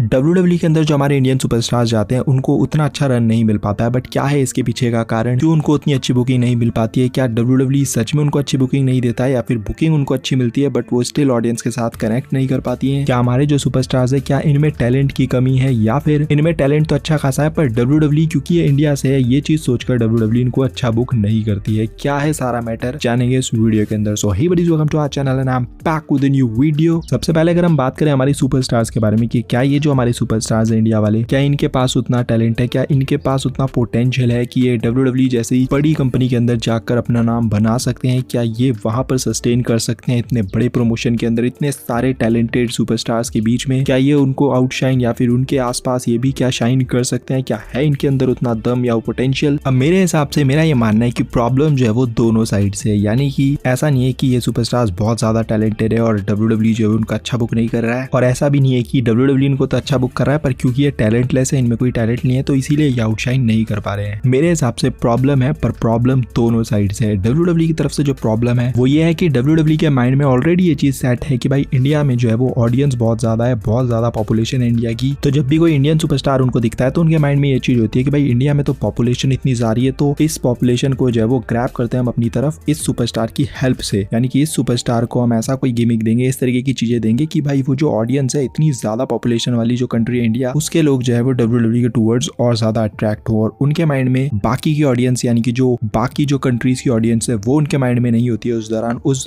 WWE के अंदर जो हमारे इंडियन सुपरस्टार्स जाते हैं उनको उतना अच्छा रन नहीं मिल पाता है। बट क्या है इसके पीछे का कारण, क्यों उनको उतनी अच्छी बुकिंग नहीं मिल पाती है? क्या WWE सच में उनको अच्छी बुकिंग नहीं देता है, या फिर बुकिंग उनको अच्छी मिलती है बट वो स्टिल ऑडियंस के साथ कनेक्ट नहीं कर पाती है? क्या हमारे जो सुपरस्टार्स है, क्या इनमें टैलेंट की कमी है, या फिर इनमें टैलेंट तो अच्छा खासा है पर WWE क्योंकि ये इंडिया से है ये चीज सोचकर WWE इनको अच्छा बुक नहीं करती है? क्या है सारा मैटर, जानेंगे इस वीडियो के अंदर। So hey buddies, welcome to our channel and I am back with a new video. सबसे पहले अगर हम बात करें हमारी सुपरस्टार्स के बारे में कि क्या ये जो हमारे सुपरस्टार्स है इंडिया वाले, क्या इनके पास उतना टैलेंट है, क्या इनके पास उतना पोटेंशियल है कि ये WWE जैसी बड़ी कंपनी के अंदर जाकर अपना नाम बना सकते हैं? क्या ये वहां पर सस्टेन कर सकते हैं इतने बड़े प्रमोशन के अंदर, इतने सारे टैलेंटेड सुपरस्टार्स के बीच में? क्या ये उनको आउटशाइन या फिर उनके आसपास ये भी क्या शाइन कर सकते हैं? क्या है इनके अंदर उतना दम या पोटेंशियल? अब मेरे हिसाब से मेरा ये मानना है कि प्रॉब्लम जो है वो दोनों साइड से है। यानी कि ऐसा नहीं है कि ये सुपरस्टार्स बहुत ज्यादा टैलेंटेड है और WWE जो है उनका अच्छा बुक नहीं कर रहा है, और ऐसा भी नहीं है कि WWE इनको तो अच्छा बुक कर रहा है पर क्योंकि ये टैलेंटलेस है, इनमें कोई टैलेंट नहीं है तो इसीलिए ये आउटशाइन नहीं कर पा रहे हैं। मेरे हिसाब से प्रॉब्लम है, पर प्रॉब्लम दोनों साइड से है। WWE की तरफ से जो प्रॉब्लम है वो ये है कि WWE के माइंड में ऑलरेडी ये चीज सेट है कि भाई इंडिया में जो है वो ऑडियंस बहुत ज्यादा है, बहुत ज्यादा पॉपुलेशन है इंडिया की। तो जब भी कोई इंडियन सुपरस्टार उनको दिखता है तो उनके माइंड में ये चीज होती है कि भाई इंडिया में तो पॉपुलेशन इतनी ज्यादा है, तो इस पॉपुलेशन को जो है वो ग्रैब करते हैं हम अपनी तरफ इस सुपरस्टार की हेल्प से। यानी कि इस सुपरस्टार को हम ऐसा कोई गिमिक देंगे, इस तरीके की चीजें देंगे कि भाई वो जो ऑडियंस है, इतनी ज्यादा पॉपुलेशन वाली जो कंट्री है इंडिया, उसके लोग जो है वो WWE के टूवर्ड्स और ज्यादा अट्रैक्ट हो, और उनके माइंड में बाकी की ऑडियंस यानी कि जो बाकी जो कंट्रीज की ऑडियंस है वो उनके माइंड में नहीं होती है उस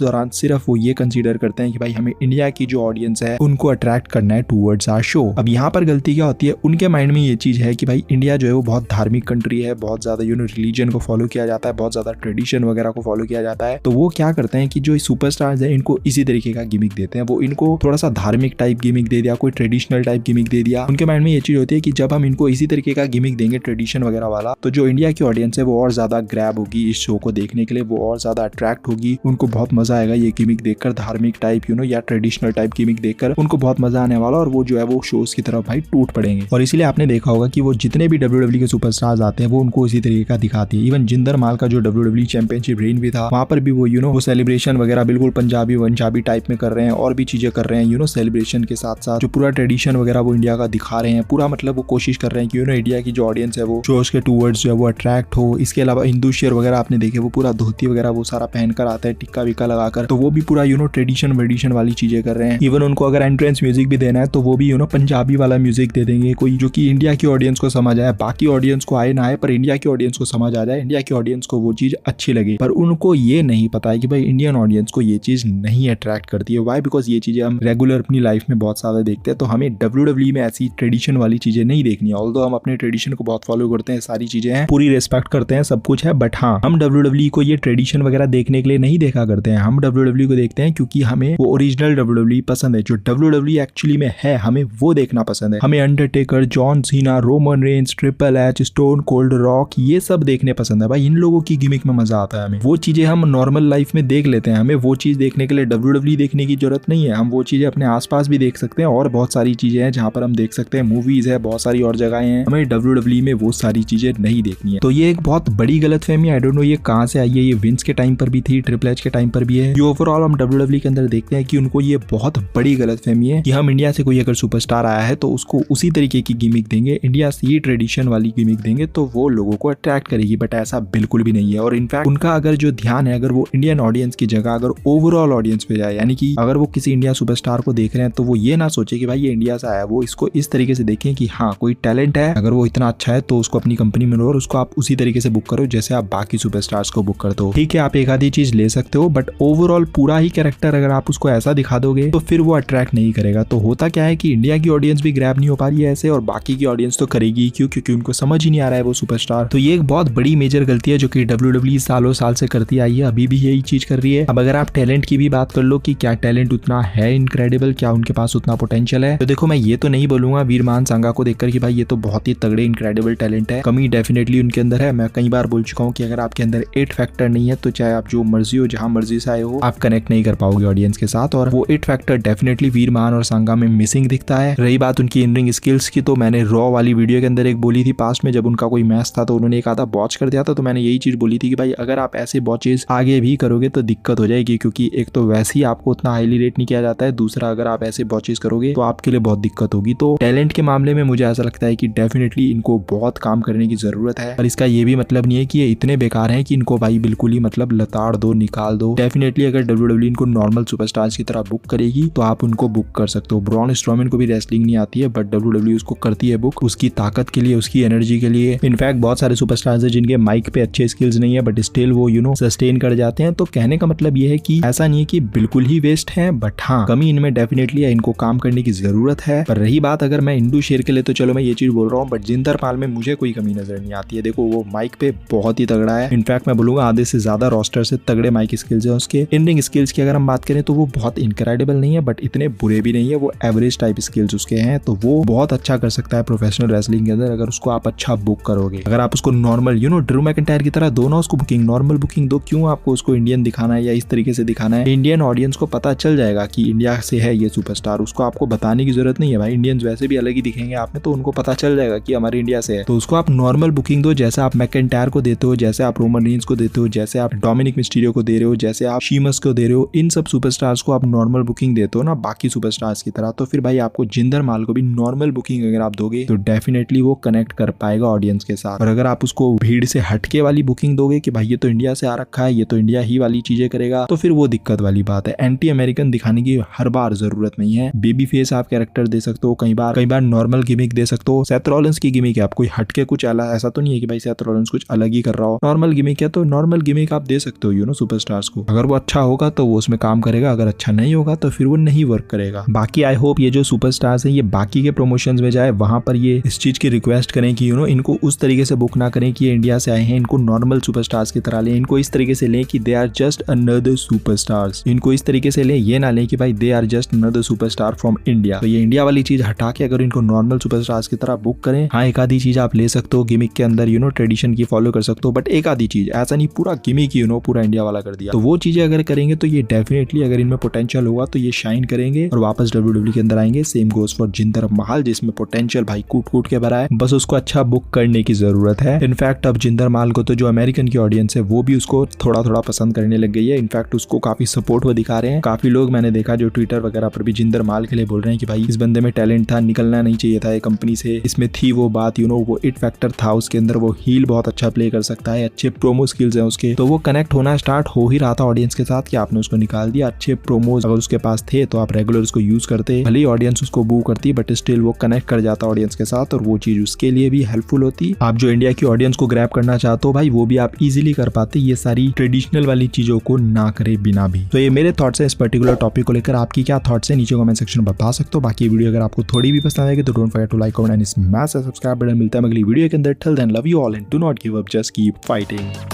दौरान सिर्फ वो ये कंसीडर करते हैं कि भाई हमें इंडिया की जो ऑडियंस है उनको अट्रैक्ट करना है टूवर्ड्स आवर शो। अब यहाँ पर गलती क्या होती है, उनके माइंड में ये चीज है कि भाई इंडिया जो है वो बहुत धार्मिक कंट्री है, बहुत ज्यादा रिलीजन को फॉलो किया जाता है, बहुत ज्यादा ट्रेडिशन वगैरह को फॉलो किया जाता है। तो वो क्या करते हैं कि जो सुपरस्टार्स है इनको इसी तरीके का गिमिक देते हैं। वो इनको थोड़ा सा धार्मिक टाइप गिमिक दे दिया, कोई ट्रेडिशनल टाइप गिमिक दे दिया। उनके माइंड में ये चीज होती है कि जब हम इनको इसी तरीके का गिमिक देंगे ट्रेडिशन वगैरह वाला, तो जो इंडिया की ऑडियंस है वो और ज्यादा ग्रैब होगी इस शो को देखने के लिए, वो और ज्यादा अट्रैक्ट होगी, उनको बहुत मजा आएगा ये गिमिक देखकर, धार्मिक टाइप या ट्रेडिशनल टाइप गिमिक देखकर उनको बहुत मजा आने वाला, और वो जो है वो शोज की तरफ भाई टूट पड़ेंगे। और इसीलिए आपने देखा होगा कि वो जितने भी WWE के सुपरस्टार्स आते हैं वो उनको इसी तरीके का दिखाती है। इवन जिंदर माल का जो WWE चैंपियनशिप रेन भी था, वहां पर भी वो वो सेलिब्रेशन वगैरह बिल्कुल पंजाबी टाइप में कर रहे हैं, और भी चीजें कर रहे हैं सेलिब्रेशन के साथ साथ जो पूरा ट्रेडिशन वगैरह वो इंडिया का दिखा रहे हैं पूरा। मतलब वो कोशिश कर रहे हैं कि इंडिया की जो ऑडियंस है वो शोज के टूवर्ड्स जो है वो अट्रैक्ट हो। इसके अलावा हिंदू शेयर वगैरह आपने देखे, वो पूरा धोती वगैरह वो सारा पहनकर आता है, टिक्का विक्का लगाकर, तो वो भी पूरा ट्रेडिशन वेडिशन वाली चीजें कर रहे हैं। इवन उनको अगर एंट्रेंस म्यूजिक भी देना है तो वो भी पंजाबी वाला म्यूजिक दे देंगे, कोई जो कि इंडिया की ऑडियंस को समझ आए, बाकी ऑडियंस को आए ना आए पर इंडिया की ऑडियंस को समझ आ जाए, इंडिया की ऑडियंस को वो चीज अच्छी लगे। पर उनको ये नहीं पता है कि भाई इंडियन ऑडियंस को ये चीज नहीं अट्रैक्ट करती है। वाई? बिकॉज ये चीजें हम रेगुलर अपनी लाइफ में बहुत ज्यादा देखते हैं, तो हमें WWE में ऐसी ट्रेडिशन वाली चीजें नहीं देखनी है। ऑल्दो हम अपने ट्रेडिशन को बहुत फॉलो करते हैं, सारी चीजें हैं, पूरी रिस्पेक्ट करते हैं, सब कुछ है, बट हाँ हम WWE को ये ट्रेडिशन वगैरह देखने के लिए नहीं देखा करते हैं। हम WWE को देखते हैं क्योंकि हमें वो ओरिजिनल WWE पसंद है, जो WWE एक्चुअली में है हमें वो देखना पसंद है। हमें Undertaker, John Cena, Roman Reigns, triple H, stone cold, rock, ये सब देखने पसंद है भाई। इन लोगों की गिमिक में मजा आता है हमें, वो चीजें हम नॉर्मल लाइफ में देख लेते हैं। हमें वो चीज देखने के लिए WWE देखने की जरूरत नहीं है, हम वो चीजें अपने आसपास भी देख सकते हैं, और बहुत सारी चीजें हैं जहाँ पर हम देख सकते हैं, मूवीज है, बहुत सारी और जगहें हैं, हमें WWE में वो सारी चीजें नहीं देखनी है। तो ये एक बहुत बड़ी गलतफहमी, आई डोंट नो ये कहाँ से आई है, ये विंस के टाइम पर भी थी, ट्रिपल एच के टाइम पर भी है। ये ओवरऑल हम WWE के अंदर देखते हैं कि उनको ये बहुत बड़ी गलतफहमी है कि हम इंडिया से कोई अगर सुपरस्टार आया है तो उसको उसी तरीके की गिमिक देंगे, इंडिया से ये ट्रेडिशन वाली गिमिक देंगे तो वो लोगों को अट्रैक्ट करेगी। बट ऐसा बिल्कुल भी नहीं है, और इनफैक्ट उनका अगर जो ध्यान है, अगर वो इंडियन ऑडियंस की जगह अगर ओवरऑल ऑडियंस पे जाए, यानी कि अगर वो किसी इंडिया सुपरस्टार को देख रहे हैं तो वो ये ना सोचे कि भाई ये इंडिया से आया, वो इसको इस तरीके से देखें कि हाँ कोई टैलेंट है, अगर वो इतना अच्छा है तो उसको अपनी कंपनी में लो और उसको आप उसी तरीके से बुक करो जैसे आप बाकी सुपरस्टार्स को बुक करते हो। ठीक है, आप एक आधी चीज ले सकते हो, बट ओवरऑल पूरा ही कैरेक्टर अगर आप उसको ऐसा दिखा दोगे तो फिर वो अट्रैक्ट नहीं करेगा। तो होता क्या है कि इंडिया की ऑडियंस भी ग्रैब नहीं हो पा रही है ऐसे, और बाकी की ऑडियंस तो करेगी क्यों? क्योंकि उनको समझ ही नहीं आ रहा है वो सुपरस्टार। तो ये एक बहुत बड़ी मेजर गलती है जो कि WWE सालों साल से करती आई है, अभी भी यही चीज कर रही है। अब अगर आप टैलेंट की भी बात कर लो कि क्या टैलेंट उतना है इनक्रेडिबल, क्या उनके पास उतना पोटेंशियल है, तो देखो मैं ये तो नहीं बोलूंगा वीरमान सांगा को देखकर कि भाई ये तो बहुत ही तगड़े इनक्रेडिबल टैलेंट है, कमी डेफिनेटली उनके अंदर है। मैं कई बार बोल चुका हूँ कि अगर आपके अंदर 8 फैक्टर नहीं है तो चाहे आप जो मर्जी हो, जहां मर्जी से आए हो, आप कनेक्ट नहीं कर पाओगे ऑडियंस के साथ, और वो 8 फैक्टर डेफिनेटली वीरमान और सांगा में मिसिंग दिखता है। रही बात उनकी इन रिंग स्किल्स की, तो मैंने रॉ वाली वीडियो के अंदर एक बोली थी पास्ट में, जब उनका कोई मैच था तो उन्होंने एक आधा बॉच कर दिया था, तो मैंने यही चीज बोली थी कि भाई अगर आप ऐसे बॉचेस आगे भी करोगे तो दिक्कत हो जाएगी, क्योंकि एक तो वैसे ही आपको उतना हाईली रेट नहीं किया जाता है, दूसरा अगर आप ऐसे बॉचेस करोगे तो आपके लिए बहुत दिक्कत दिक्कत होगी। तो टैलेंट के मामले में मुझे ऐसा लगता है कि डेफिनेटली इनको बहुत काम करने की जरूरत है। और इसका ये भी मतलब नहीं है कि ये इतने बेकार हैं कि इनको भाई बिल्कुल ही मतलब लताड़ दो, निकाल दो। डेफिनेटली अगर WWE इनको नॉर्मल सुपरस्टार्स की तरह बुक करेगी तो आप उनको बुक कर सकते हो। ब्रॉन स्ट्रोमैन को भी रेसलिंग नहीं आती है बट WWE उसको करती है बुक, उसकी ताकत के लिए, उसकी एनर्जी के लिए। इनफैक्ट बहुत सारे सुपरस्टार्स हैं जिनके माइक पे अच्छे स्किल्स नहीं है बट स्टिल वो सस्टेन कर जाते हैं। तो कहने का मतलब ये है कि ऐसा नहीं है कि बिल्कुल ही वेस्ट है, बट हाँ कमी इनमें डेफिनेटली है, इनको काम करने की जरूरत है। पर रही बात अगर मैं इंडू शेर के लिए, तो चलो मैं ये चीज बोल रहा हूँ, बट जिंदर पाल में मुझे कोई कमी नजर नहीं आती है। देखो वो माइक पे बहुत ही तगड़ा है, इनफैक्ट मैं बोलूंगा आधे से ज्यादा रोस्टर से तगड़े माइक स्किल्स है उसके। इंडिंग स्किल्स की अगर हम बात करें तो वो बहुत इनक्रेडिबल नहीं है बट इतने बुरे भी नहीं है, वो एवरेज टाइप स्किल्स उसके हैं। तो वो बहुत अच्छा कर सकता है प्रोफेशनल रेसलिंग के अंदर अगर उसको आप अच्छा बुक करोगे। अगर आप उसको नॉर्मल ड्रू मैकिंटायर की तरह दो ना उसको बुकिंग, नॉर्मल बुकिंग दो, क्यों आपको उसको इंडियन दिखाना है या इस तरीके से दिखाना है। इंडियन ऑडियंस को पता चल जाएगा कि इंडिया से है ये सुपरस्टार, उसको आपको बताने की जरूरत नहीं है भाई। इंडियंस वैसे भी अलग ही दिखेंगे आप में, तो उनको पता चल जाएगा कि हमारे इंडिया से है। तो उसको आप नॉर्मल बुकिंग दो, जैसे आप मैकिंटायर को देते हो, जैसे आप रोमन रेंज को देते हो, जैसे आप डोमिनिक मिस्टीरियो को दे रहे हो, जैसे आप शीमस को दे रहे हो। इन सब सुपरस्टार्स को आप नॉर्मल बुकिंग देते हो ना बाकी सुपरस्टार्स की तरह, तो फिर भाई आपको जिंदर माल को भी नॉर्मल बुकिंग अगर आप दोगे तो डेफिनेटली वो कनेक्ट कर पाएगा ऑडियंस के साथ। और अगर आप उसको भीड़ से हटके वाली बुकिंग दोगे कि भाई ये तो इंडिया से आ रखा है, ये तो इंडिया ही वाली चीजें करेगा, तो फिर वो दिक्कत वाली बात है। एंटी अमेरिकन दिखाने की हर बार जरूरत नहीं है। बेबी फेस आप कैरेक्टर दे सकते हो, कई बार नॉर्मल गिमिक दे सकते हो। सेथ रॉलिंस की गिमिक है, आप कोई हटके कुछ अलग, ऐसा तो नहीं है कि भाई सेथ रॉलिंस कुछ अलग ही कर रहा हो। नॉर्मल गिमिक है तो नॉर्मल गिमिक आप दे सकते हो सुपरस्टार्स को। अगर वो अच्छा होगा तो वो उसमें काम करेगा, अगर अच्छा नहीं होगा तो फिर वो नहीं वर्क करेगा। बाकी आई होप ये जो सुपरस्टार्स है ये बाकी के प्रमोशंस में जाए, वहां पर ये इस चीज की रिक्वेस्ट करें कि इनको उस तरीके से बुक ना करें कि ये इंडिया से आए हैं, इनको नॉर्मल सुपरस्टार्स की तरह लें। इनको इस तरीके से लें कि they are just another superstars. इनको इस तरीके से लें, ये ना लें कि भाई they are just another superstar from India. तो ये इंडिया वाली चीज हटा के अगर इनको नॉर्मल सुपरस्टार्स की तरह बुक करें, हाँ एक आधी चीज आप ले सकते हो गिमिक के अंदर, ट्रेडिशन की फॉलो कर सकते हो, बट एक आधी चीज, ऐसा नहीं पूरा गिमिक ही पूरा इंडिया वाला कर दिया। तो वो चीजें अगर करेंगे तो ये डेफिनेटली, अगर इनमें पोटेंशियल होगा तो ये शाइन करेंगे और वापस WWE के अंदर आएंगे। सेम गोज फॉर जिंदर महल, जिसमें पोटेंशियल भाई कूट के भरा है, बस उसको अच्छा बुक करने की जरूरत है। इनफैक्ट अब जिंदर महल को तो जो अमेरिकन की ऑडियंस है वो भी उसको थोड़ा पसंद करने लग गई है। इनफैक्ट उसको काफी सपोर्ट वो दिखा रहे हैं। काफी लोग मैंने देखा जो ट्विटर वगैरह पर भी जिंदर महल के लिए बोल रहे हैं कि भाई इस बंदे में टैलेंट था, निकलना नहीं चाहिए था ये कंपनी से, इसमें थी वो बात, वो इट फैक्टर था उसके अंदर, वो हील बहुत अच्छा प्ले कर सकता है, अच्छे प्रोमो स्किल्स हैं उसके। तो वो कनेक्ट होना स्टार्ट हो ही रहा था ऑडियंस के साथ कि आपने उसको निकाल दिया। अच्छे प्रोमोज अगर उसके पास थे तो आप रेगुलर उसको यूज करते, भले ही ऑडियंस उसको बू करती बट स्टिल वो कनेक्ट कर जाता ऑडियंस के साथ और वो चीज उसके लिए भी हेल्पफुल होती। आप जो इंडिया की ऑडियंस को ग्रैब करना चाहते हो भाई वो भी आप इजीली कर पाते, ये सारी ट्रेडिशनल वाली चीजों को ना करे बिना भी। तो ये मेरे थॉट्स है इस पर्टिकुलर टॉपिक को लेकर। आपकी क्या थॉट्स है नीचे कमेंट सेक्शन में बता सकते हो। बाकी वीडियो अगर आपको थोड़ी भी पसंद आएगी तो don't forget to like, comment and smash the subscribe button. मिलता है अगली वीडियो के अंदर। Till then love you all and do not give up, just keep fighting.